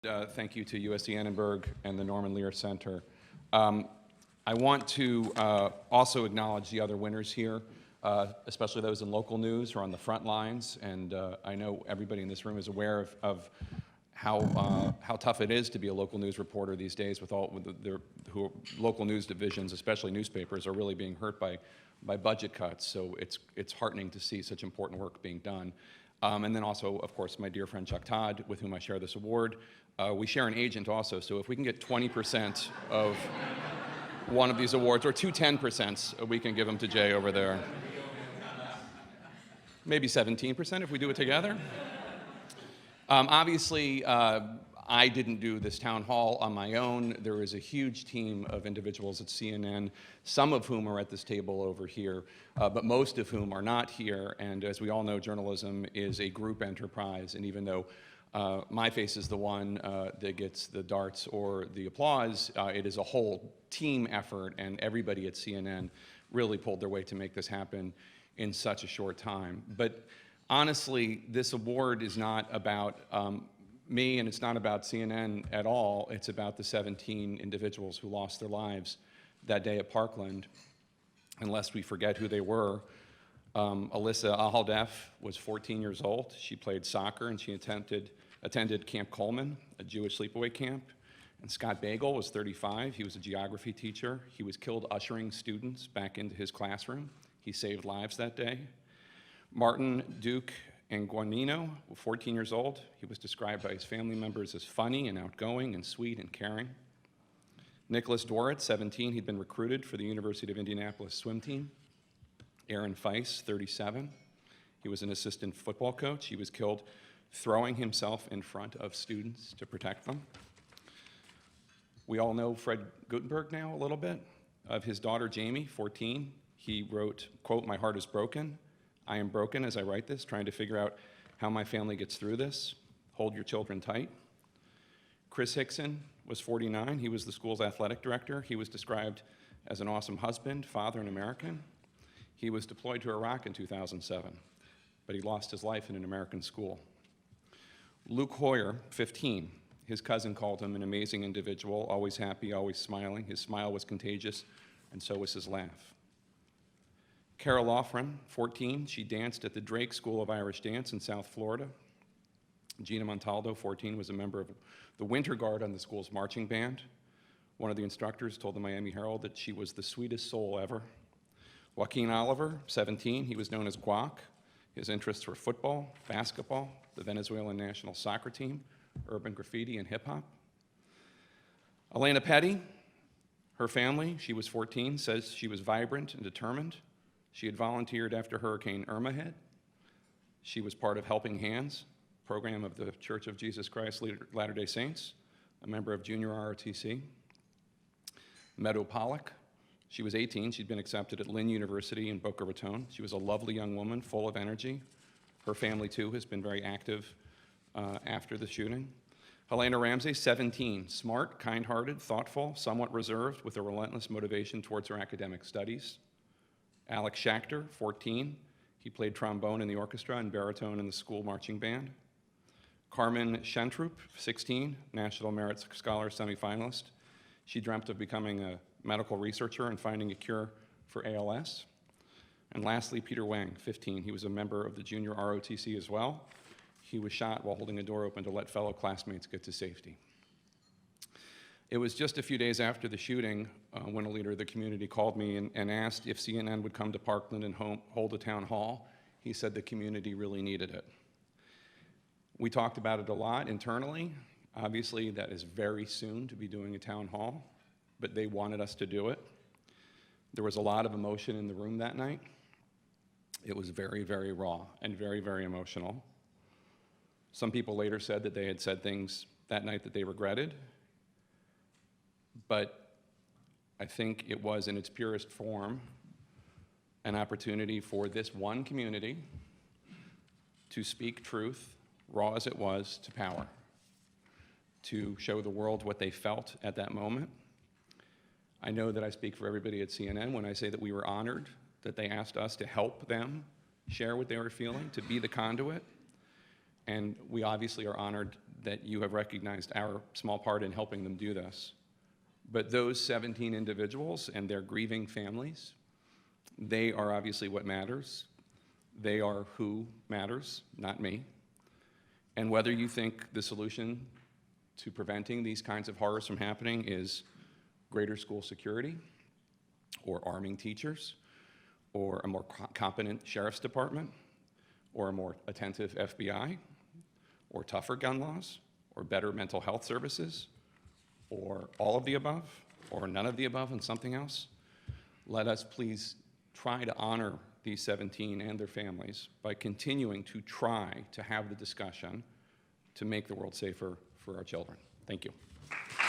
Thank you to USC Annenberg and the Norman Lear Center. I want to also acknowledge the other winners here, especially those in local news who are on the front lines. And I know everybody in this room is aware of how tough it is to be a local news reporter these days with local news divisions, especially newspapers, are really being hurt by budget cuts. So it's heartening to see such important work being done. And then also, of course, my dear friend Chuck Todd, with whom I share this award. We share an agent also, so if we can get 20% of one of these awards, or two 10%, we can give them to Jay over there. Maybe 17% if we do it together. Obviously, I didn't do this town hall on my own. There is a huge team of individuals at CNN, some of whom are at this table over here, but most of whom are not here. And as we all know, journalism is a group enterprise, and even though my face is the one that gets the darts or the applause, it is a whole team effort, and everybody at CNN really pulled their weight to make this happen in such a short time. But honestly, this award is not about me, and it's not about CNN at all. It's about the 17 individuals who lost their lives that day at Parkland, unless we forget who they were. Alyssa Ahaldef was 14 years old. She played soccer, and she attended Camp Coleman, a Jewish sleepaway camp. And Scott Bagel was 35. He was a geography teacher. He was killed ushering students back into his classroom. He saved lives that day. Martin Duke Guanino, 14 years old. He was described by his family members as funny and outgoing and sweet and caring. Nicholas Dorit, 17. He'd been recruited for the University of Indianapolis swim team. Aaron Feist, 37. He was an assistant football coach. He was killed throwing himself in front of students to protect them. We all know Fred Gutenberg now a little bit. Of his daughter, Jamie, 14, he wrote, quote, "My heart is broken. I am broken as I write this, trying to figure out how my family gets through this. Hold your children tight." Chris Hickson was 49. He was the school's athletic director. He was described as an awesome husband, father, and American. He was deployed to Iraq in 2007, but he lost his life in an American school. Luke Hoyer, 15. His cousin called him an amazing individual, always happy, always smiling. His smile was contagious, and so was his laugh. Carol Loughran, 14. She danced at the Drake School of Irish Dance in South Florida. Gina Montaldo, 14, was a member of the Winter Guard on the school's marching band. One of the instructors told the Miami Herald that she was the sweetest soul ever. Joaquin Oliver, 17. He was known as Guac. His interests were football, basketball, the Venezuelan national soccer team, urban graffiti, and hip-hop. Elena Petty, her family, she was 14, says she was vibrant and determined. She had volunteered after Hurricane Irma hit. She was part of Helping Hands, program of the Church of Jesus Christ Latter-day Saints, a member of Junior ROTC. Meadow Pollock, she was 18. She'd been accepted at Lynn University in Boca Raton. She was a lovely young woman, full of energy. Her family, too, has been very active after the shooting. Helena Ramsey, 17, smart, kind-hearted, thoughtful, somewhat reserved, with a relentless motivation towards her academic studies. Alex Schachter, 14. He played trombone in the orchestra and baritone in the school marching band. Carmen Shentrup, 16, National Merit Scholar semifinalist. She dreamt of becoming a medical researcher and finding a cure for ALS. And lastly, Peter Wang, 15. He was a member of the Junior ROTC as well. He was shot while holding a door open to let fellow classmates get to safety. It was just a few days after the shooting when a leader of the community called me and asked if CNN would come to Parkland and hold a town hall. He said the community really needed it. We talked about it a lot internally. Obviously, that is very soon to be doing a town hall, but they wanted us to do it. There was a lot of emotion in the room that night. It was very, very raw and very, very emotional. Some people later said that they had said things that night that they regretted, but I think it was in its purest form an opportunity for this one community to speak truth, raw as it was, to power, to show the world what they felt at that moment. I know that I speak for everybody at CNN when I say that we were honored that they asked us to help them share what they were feeling, to be the conduit. And we obviously are honored that you have recognized our small part in helping them do this. But those 17 individuals and their grieving families, they are obviously what matters. They are who matters, not me. And whether you think the solution to preventing these kinds of horrors from happening is greater school security, or arming teachers, or a more competent sheriff's department, or a more attentive FBI, or tougher gun laws, or better mental health services, or all of the above, or none of the above and something else, let us please try to honor these 17 and their families by continuing to try to have the discussion to make the world safer for our children. Thank you.